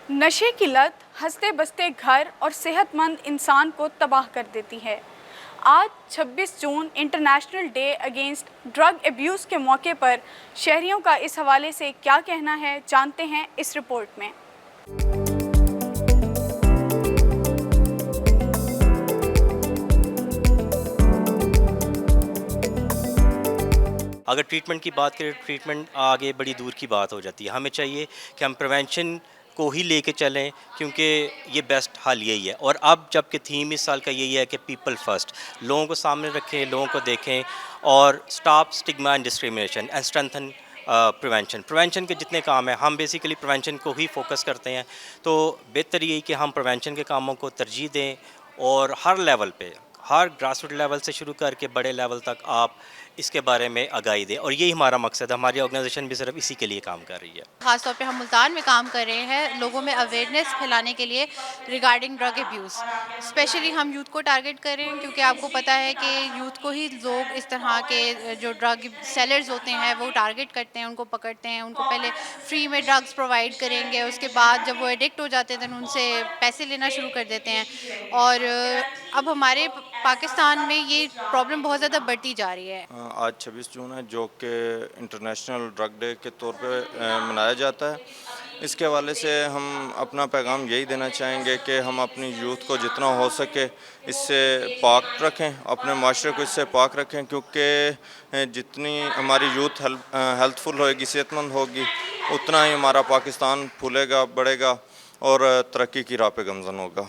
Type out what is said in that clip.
नशे की लत हंसते बसते घर और सेहतमंद इंसान को तबाह कर देती है। आज 26 June international day against drug abuse के मौके पर शहरियों का इस हवाले से क्या कहना है, जानते हैं इस रिपोर्ट में। अगर ट्रीटमेंट की बात करें, ट्रीटमेंट आगे बड़ी दूर की बात हो जाती है। हमें चाहिए कि हम प्रिवेंशन को ही लेके चलें, क्योंकि ये बेस्ट हल यही है। और अब जबकि थीम इस साल का यही है कि पीपल फर्स्ट, लोगों को सामने रखें, लोगों को देखें और stop stigma and discrimination and strengthen prevention के जितने काम हैं हम बेसिकली प्रिवेंशन को ही फोकस करते हैं। तो बेहतर यही कि हम प्रिवेंशन के कामों को तरजीह दें और हर लेवल पे, हर ग्रास रूट लेवल से शुरू करके बड़े लेवल तक आप इसके बारे में आगाही दें। और यही हमारा मकसद है। हमारी ऑर्गेनाइजेशन भी सिर्फ इसी के लिए काम कर रही है। ख़ास तौर पे हम मुल्तान में काम कर रहे हैं लोगों में अवेयरनेस फैलाने के लिए रिगार्डिंग ड्रग एब्यूज़। स्पेशली हम यूथ को टारगेट कर रहे हैं, क्योंकि आपको पता है कि यूथ को ही लोग इस तरह के जो ड्रग सेलर्स होते हैं वो टारगेट करते हैं, उनको पकड़ते हैं, उनको पहले फ्री में ड्रग्स प्रोवाइड करेंगे, उसके बाद जब वो एडिक्ट हो जाते हैं तो उनसे पैसे लेना शुरू कर देते हैं। और अब हमारे पाकिस्तान में ये प्रॉब्लम बहुत ज़्यादा बढ़ती जा रही है। आज 26 जून है, जो कि इंटरनेशनल ड्रग डे के तौर पे मनाया जाता है। इसके हवाले से हम अपना पैगाम यही देना चाहेंगे कि हम अपनी यूथ को जितना हो सके इससे पाक रखें, अपने माशरे को इससे पाक रखें, क्योंकि जितनी हमारी यूथ हेल्थफुल होएगी, सेहतमंद होगी, उतना ही हमारा पाकिस्तान फूलेगा, बढ़ेगा और तरक्की की राह पे गमज़न होगा।